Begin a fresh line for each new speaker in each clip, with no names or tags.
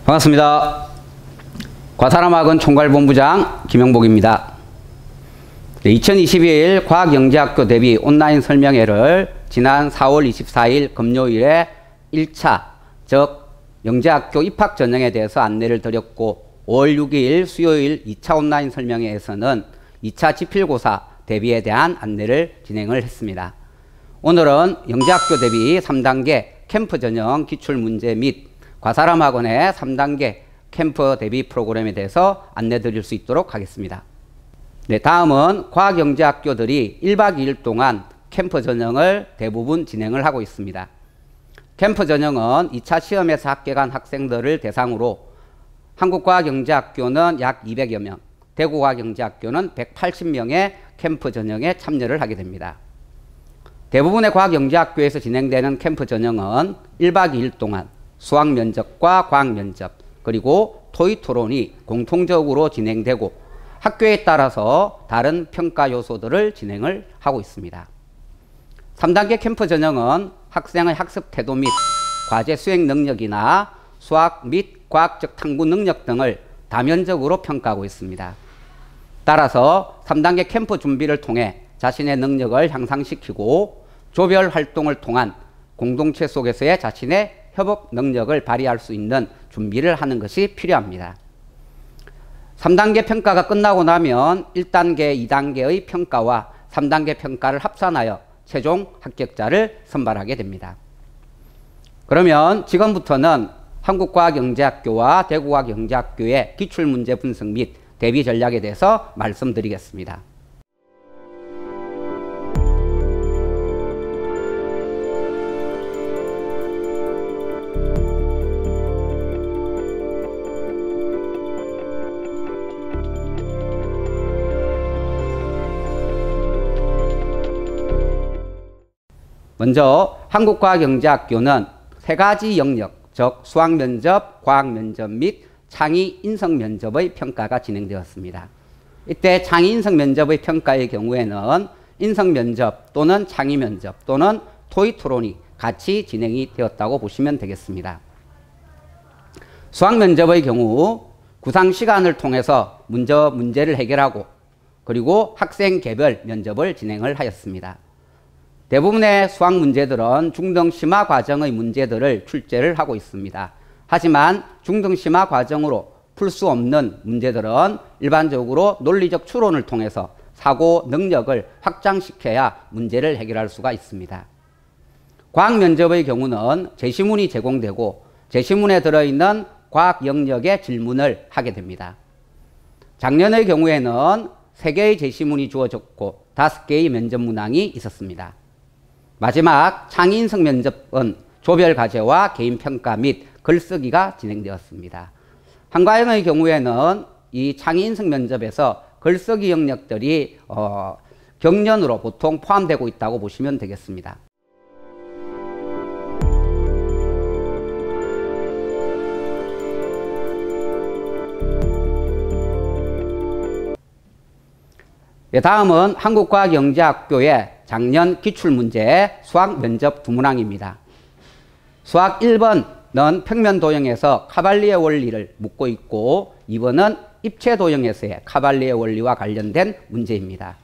반갑습니다. 과사람학원 총괄본부장 김영복입니다. 2022일 과학영재학교 대비 온라인 설명회를 지난 4월 24일 금요일에 1차 즉 영재학교 입학 전형에 대해서 안내를 드렸고 5월 6일 수요일 2차 온라인 설명회에서는 2차 지필고사 대비에 대한 안내를 진행을 했습니다. 오늘은 영재학교 대비 3단계 캠프 전형 기출문제 및 과사람학원의 3단계 캠프 대비 프로그램에 대해서 안내 드릴 수 있도록 하겠습니다. 네, 다음은 과학영재학교들이 1박 2일 동안 캠프 전형을 대부분 진행을 하고 있습니다. 캠프 전형은 2차 시험에서 합격한 학생들을 대상으로 한국과학영재학교는 약 200여 명, 대구과학영재학교는 180명의 캠프 전형에 참여를 하게 됩니다. 대부분의 과학영재학교에서 진행되는 캠프 전형은 1박 2일 동안 수학 면접과 과학 면접 그리고 토익 토론이 공통적으로 진행되고 학교에 따라서 다른 평가 요소들을 진행을 하고 있습니다. 3단계 캠프 전형은 학생의 학습 태도 및 과제 수행 능력이나 수학 및 과학적 탐구 능력 등을 다면적으로 평가하고 있습니다. 따라서 3단계 캠프 준비를 통해 자신의 능력을 향상시키고 조별 활동을 통한 공동체 속에서의 자신의 협업 능력을 발휘할 수 있는 준비를 하는 것이 필요합니다. 3단계 평가가 끝나고 나면 1단계, 2단계의 평가와 3단계 평가를 합산하여 최종 합격자를 선발하게 됩니다. 그러면 지금부터는 한국과학영재학교와 대구과학영재학교의 기출문제 분석 및 대비 전략에 대해서 말씀드리겠습니다. 먼저 한국과학영재학교는 세 가지 영역, 즉 수학면접, 과학면접 및 창의 인성면접의 평가가 진행되었습니다. 이때 창의 인성면접의 평가의 경우에는 인성면접 또는 창의면접 또는 토익 토론이 같이 진행이 되었다고 보시면 되겠습니다. 수학면접의 경우 구상시간을 통해서 문제를 해결하고 그리고 학생 개별 면접을 진행을 하였습니다. 대부분의 수학 문제들은 중등심화 과정의 문제들을 출제를 하고 있습니다. 하지만 중등심화 과정으로 풀 수 없는 문제들은 일반적으로 논리적 추론을 통해서 사고 능력을 확장시켜야 문제를 해결할 수가 있습니다. 과학 면접의 경우는 제시문이 제공되고 제시문에 들어있는 과학 영역의 질문을 하게 됩니다. 작년의 경우에는 3개의 제시문이 주어졌고 5개의 면접 문항이 있었습니다. 마지막 창의 인성 면접은 조별 과제와 개인 평가 및 글쓰기가 진행되었습니다. 한과형의 경우에는 이 창의 인성 면접에서 글쓰기 영역들이 경련으로 보통 포함되고 있다고 보시면 되겠습니다. 다음은 한국과학영재학교의 작년 기출문제 수학 면접 두 문항입니다. 수학 1번은 평면 도형에서 카발리의 원리를 묻고 있고 2번은 입체 도형에서의 카발리의 원리와 관련된 문제입니다.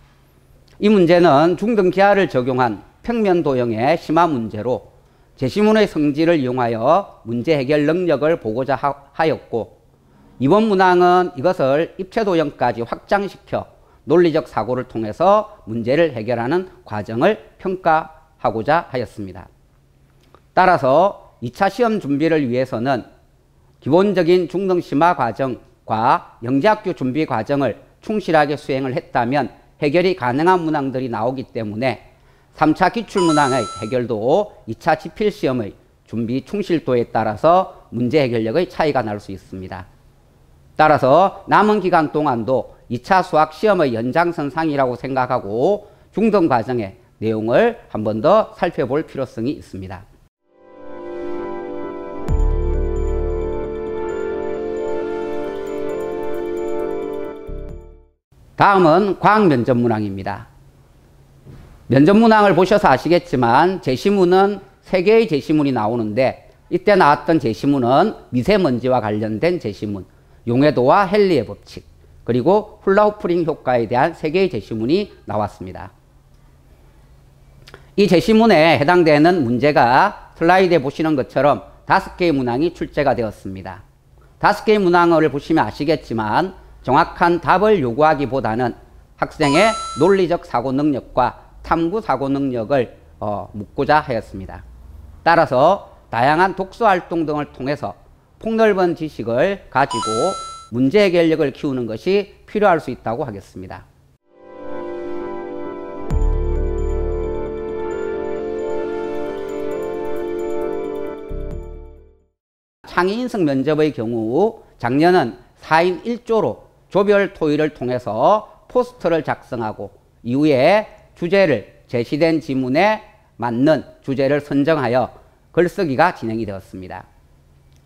이 문제는 중등 기하를 적용한 평면 도형의 심화 문제로 제시문의 성질을 이용하여 문제 해결 능력을 보고자 하였고 이번 문항은 이것을 입체 도형까지 확장시켜 논리적 사고를 통해서 문제를 해결하는 과정을 평가하고자 하였습니다. 따라서 2차 시험 준비를 위해서는 기본적인 중등심화 과정과 영재학교 준비 과정을 충실하게 수행을 했다면 해결이 가능한 문항들이 나오기 때문에 3차 기출문항의 해결도 2차 지필시험의 준비 충실도에 따라서 문제 해결력의 차이가 날 수 있습니다. 따라서 남은 기간 동안도 2차 수학 시험의 연장선상이라고 생각하고 중등 과정의 내용을 한 번 더 살펴볼 필요성이 있습니다. 다음은 과학 면접 문항입니다. 면접 문항을 보셔서 아시겠지만 제시문은 3개의 제시문이 나오는데 이때 나왔던 제시문은 미세먼지와 관련된 제시문, 용해도와 헨리의 법칙, 그리고 훌라후프링 효과에 대한 3개의 제시문이 나왔습니다. 이 제시문에 해당되는 문제가 슬라이드에 보시는 것처럼 5개의 문항이 출제가 되었습니다. 5개의 문항을 보시면 아시겠지만 정확한 답을 요구하기보다는 학생의 논리적 사고 능력과 탐구 사고 능력을 묻고자 하였습니다. 따라서 다양한 독서 활동 등을 통해서 폭넓은 지식을 가지고 문제 해결력을 키우는 것이 필요할 수 있다고 하겠습니다. 창의인성 면접의 경우 작년은 4인 1조로 조별 토의를 통해서 포스터를 작성하고 이후에 주제를 제시된 지문에 맞는 주제를 선정하여 글쓰기가 진행이 되었습니다.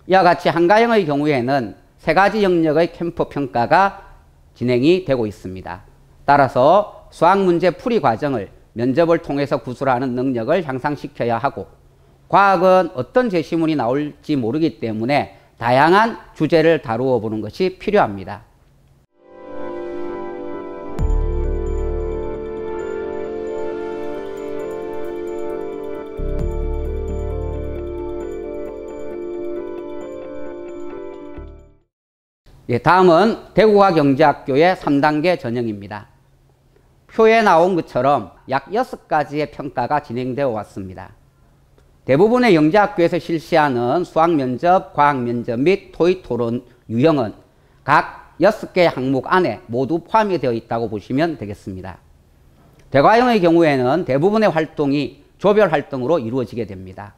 이와 같이 한가형의 경우에는 3가지 영역의 캠프 평가가 진행이 되고 있습니다. 따라서 수학 문제 풀이 과정을 면접을 통해서 구술하는 능력을 향상시켜야 하고, 과학은 어떤 제시문이 나올지 모르기 때문에 다양한 주제를 다루어 보는 것이 필요합니다. 다음은 대구과학영재학교의 3단계 전형입니다. 표에 나온 것처럼 약 6가지의 평가가 진행되어 왔습니다. 대부분의 영재학교에서 실시하는 수학면접, 과학면접 및 토익토론 유형은 각 6개의 항목 안에 모두 포함이 되어 있다고 보시면 되겠습니다. 대과형의 경우에는 대부분의 활동이 조별 활동으로 이루어지게 됩니다.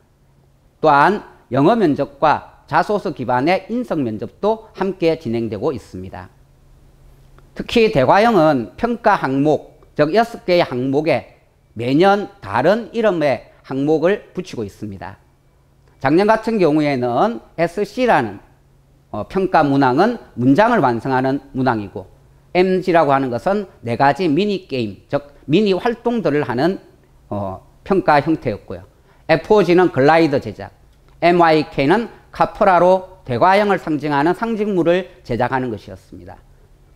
또한 영어 면접과 자소서 기반의 인성 면접도 함께 진행되고 있습니다. 특히 대과형은 평가 항목, 즉 6개의 항목에 매년 다른 이름의 항목을 붙이고 있습니다. 작년 같은 경우에는 SC라는 평가 문항은 문장을 완성하는 문항이고, MG라고 하는 것은 4가지 미니 게임, 즉 미니 활동들을 하는 평가 형태였고요. FOG는 글라이더 제작, MYK는 카프라로 대과형을 상징하는 상징물을 제작하는 것이었습니다.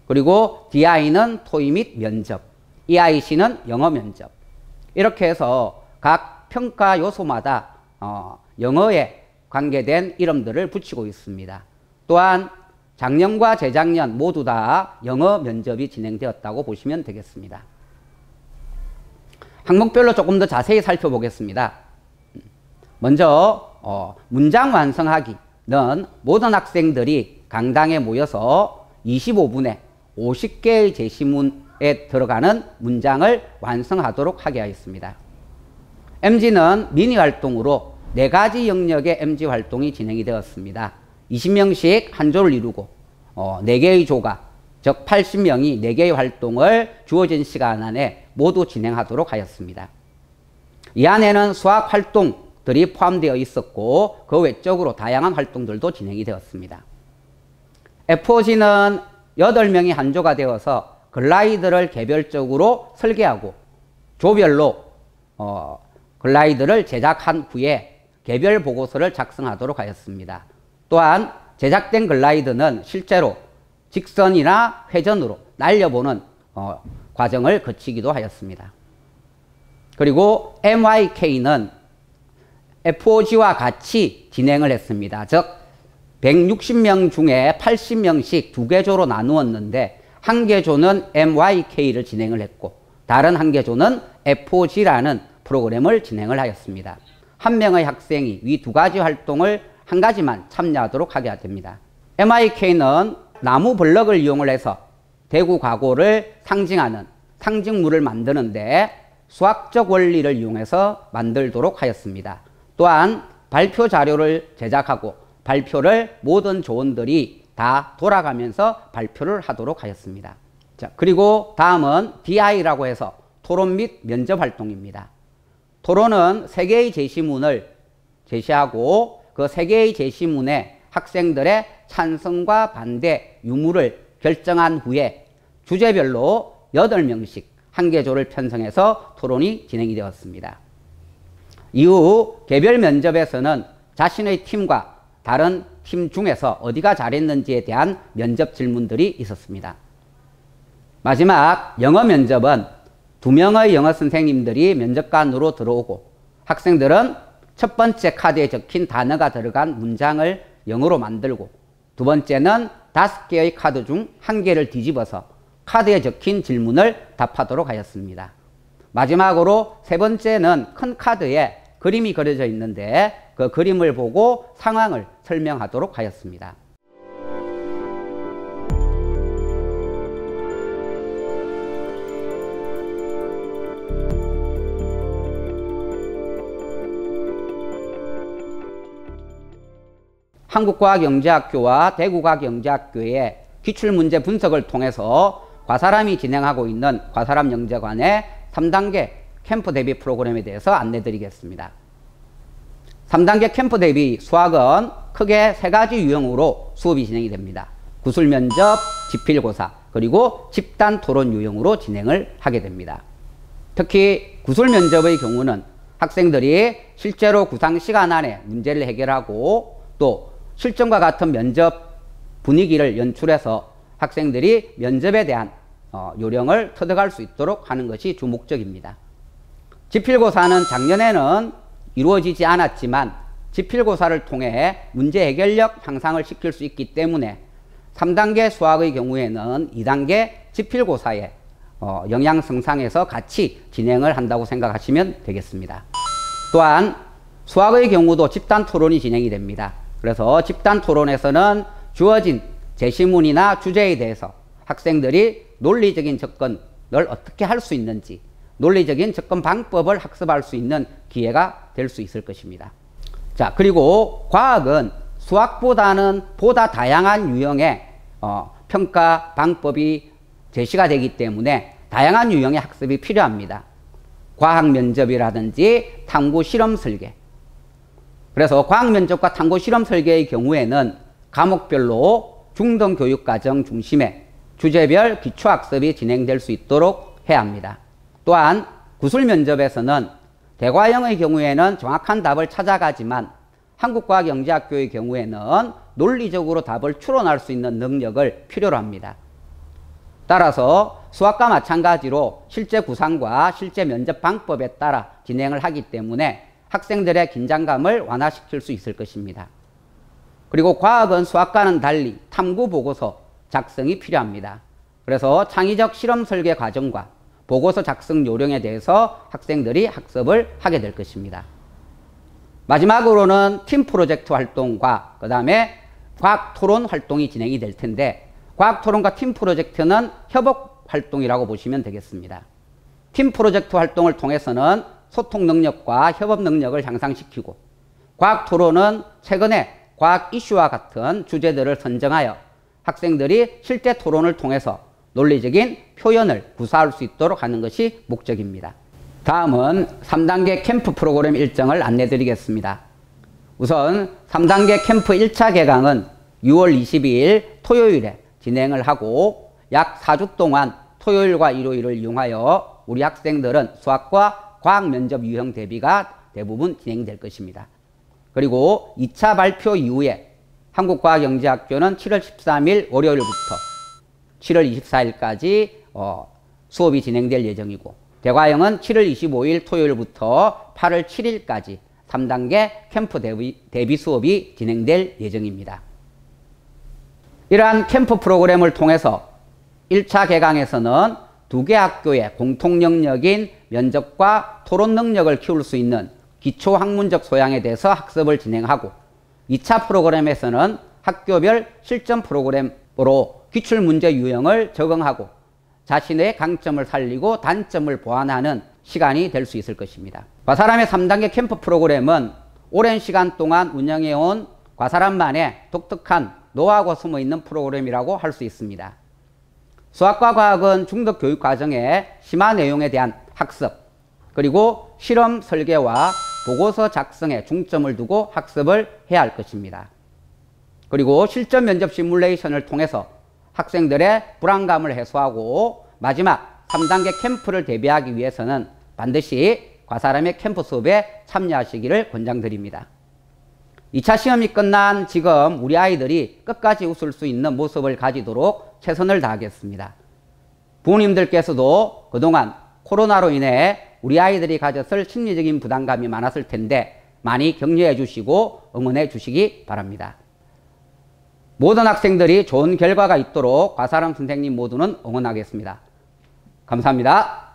그리고 DI는 토의 및 면접, EIC는 영어 면접. 이렇게 해서 각 평가 요소마다 영어에 관계된 이름들을 붙이고 있습니다. 또한 작년과 재작년 모두 다 영어 면접이 진행되었다고 보시면 되겠습니다. 항목별로 조금 더 자세히 살펴보겠습니다. 먼저 문장 완성하기는 모든 학생들이 강당에 모여서 25분에 50개의 제시문에 들어가는 문장을 완성하도록 하게 하였습니다. MG는 미니 활동으로 4가지 영역의 MG 활동이 진행이 되었습니다. 20명씩 한 조를 이루고 4개의 조가, 즉 80명이 4개의 활동을 주어진 시간 안에 모두 진행하도록 하였습니다. 이 안에는 수학 활동들이 포함되어 있었고 그 외적으로 다양한 활동들도 진행이 되었습니다. FOG는 8명이 한 조가 되어서 글라이드를 개별적으로 설계하고 조별로 글라이드를 제작한 후에 개별 보고서를 작성하도록 하였습니다. 또한 제작된 글라이드는 실제로 직선이나 회전으로 날려보는 과정을 거치기도 하였습니다. 그리고 MYK는 FOG와 같이 진행을 했습니다. 즉 160명 중에 80명씩 2개 조로 나누었는데 한 개 조는 MYK를 진행을 했고 다른 한 개 조는 FOG라는 프로그램을 진행을 하였습니다. 한 명의 학생이 이 2가지 활동을 한 가지만 참여하도록 하게 됩니다. MYK는 나무 블럭을 이용을 해서 대구 과거를 상징하는 상징물을 만드는데 수학적 원리를 이용해서 만들도록 하였습니다. 또한 발표 자료를 제작하고 발표를 모든 조원들이 다 돌아가면서 발표를 하도록 하였습니다. 자, 그리고 다음은 DI라고 해서 토론 및 면접 활동입니다. 토론은 3개의 제시문을 제시하고 그 3개의 제시문에 학생들의 찬성과 반대 유무를 결정한 후에 주제별로 8명씩 한 개 조를 편성해서 토론이 진행이 되었습니다. 이후 개별 면접에서는 자신의 팀과 다른 팀 중에서 어디가 잘했는지에 대한 면접 질문들이 있었습니다. 마지막 영어 면접은 2명의 영어 선생님들이 면접관으로 들어오고 학생들은 첫 번째 카드에 적힌 단어가 들어간 문장을 영어로 만들고 두 번째는 5개의 카드 중 1개를 뒤집어서 카드에 적힌 질문을 답하도록 하였습니다. 마지막으로 세 번째는 큰 카드에 그림이 그려져 있는데 그 그림을 보고 상황을 설명하도록 하였습니다. 한국과학영재학교와 대구과학영재학교의 기출문제 분석을 통해서 과사람이 진행하고 있는 과사람 영재관의 3단계 캠프 대비 프로그램에 대해서 안내드리겠습니다. 3단계 캠프 대비 수학은 크게 3가지 유형으로 수업이 진행이 됩니다. 구술면접, 지필고사, 그리고 집단토론 유형으로 진행을 하게 됩니다. 특히 구술면접의 경우는 학생들이 실제로 구상 시간 안에 문제를 해결하고 또 실전과 같은 면접 분위기를 연출해서 학생들이 면접에 대한 요령을 터득할 수 있도록 하는 것이 주 목적입니다. 지필고사는 작년에는 이루어지지 않았지만 지필고사를 통해 문제 해결력 향상을 시킬 수 있기 때문에 3단계 수학의 경우에는 2단계 지필고사의 영양성상에서 같이 진행을 한다고 생각하시면 되겠습니다. 또한 수학의 경우도 집단토론이 진행이 됩니다. 그래서 집단토론에서는 주어진 제시문이나 주제에 대해서 학생들이 논리적인 접근을 어떻게 할 수 있는지, 논리적인 접근 방법을 학습할 수 있는 기회가 될 수 있을 것입니다. 자, 그리고 과학은 수학보다는 보다 다양한 유형의 평가 방법이 제시가 되기 때문에 다양한 유형의 학습이 필요합니다. 과학 면접이라든지 탐구 실험 설계. 그래서 과학 면접과 탐구 실험 설계의 경우에는 과목별로 중등교육과정 중심의 주제별 기초학습이 진행될 수 있도록 해야 합니다. 또한 구술 면접에서는 대과형의 경우에는 정확한 답을 찾아가지만 한국과학영재학교의 경우에는 논리적으로 답을 추론할 수 있는 능력을 필요로 합니다. 따라서 수학과 마찬가지로 실제 구상과 실제 면접 방법에 따라 진행을 하기 때문에 학생들의 긴장감을 완화시킬 수 있을 것입니다. 그리고 과학은 수학과는 달리 탐구 보고서 작성이 필요합니다. 그래서 창의적 실험 설계 과정과 보고서 작성 요령에 대해서 학생들이 학습을 하게 될 것입니다. 마지막으로는 팀 프로젝트 활동과 그 다음에 과학 토론 활동이 진행이 될 텐데 과학 토론과 팀 프로젝트는 협업 활동이라고 보시면 되겠습니다. 팀 프로젝트 활동을 통해서는 소통 능력과 협업 능력을 향상시키고 과학 토론은 최근에 과학 이슈와 같은 주제들을 선정하여 학생들이 실제 토론을 통해서 논리적인 표현을 구사할 수 있도록 하는 것이 목적입니다. 다음은 3단계 캠프 프로그램 일정을 안내 드리겠습니다. 우선 3단계 캠프 1차 개강은 6월 22일 토요일에 진행을 하고 약 4주 동안 토요일과 일요일을 이용하여 우리 학생들은 수학과 과학 면접 유형 대비가 대부분 진행될 것입니다. 그리고 2차 발표 이후에 한국과학영재학교는 7월 13일 월요일부터 7월 24일까지 수업이 진행될 예정이고 대과형은 7월 25일 토요일부터 8월 7일까지 3단계 캠프 대비 수업이 진행될 예정입니다. 이러한 캠프 프로그램을 통해서 1차 개강에서는 2개 학교의 공통 영역인 면접과 토론 능력을 키울 수 있는 기초 학문적 소양에 대해서 학습을 진행하고 2차 프로그램에서는 학교별 실전 프로그램으로 기출문제 유형을 적응하고 자신의 강점을 살리고 단점을 보완하는 시간이 될 수 있을 것입니다. 과사람의 3단계 캠프 프로그램은 오랜 시간 동안 운영해온 과사람만의 독특한 노하우가 숨어있는 프로그램이라고 할 수 있습니다. 수학과 과학은 중등 교육 과정의 심화 내용에 대한 학습, 그리고 실험 설계와 보고서 작성에 중점을 두고 학습을 해야 할 것입니다. 그리고 실전 면접 시뮬레이션을 통해서 학생들의 불안감을 해소하고 마지막 3단계 캠프를 대비하기 위해서는 반드시 과사람의 캠프 수업에 참여하시기를 권장드립니다. 2차 시험이 끝난 지금 우리 아이들이 끝까지 웃을 수 있는 모습을 가지도록 최선을 다하겠습니다. 부모님들께서도 그동안 코로나로 인해 우리 아이들이 가졌을 심리적인 부담감이 많았을 텐데 많이 격려해 주시고 응원해 주시기 바랍니다. 모든 학생들이 좋은 결과가 있도록 과사람 선생님 모두는 응원하겠습니다. 감사합니다.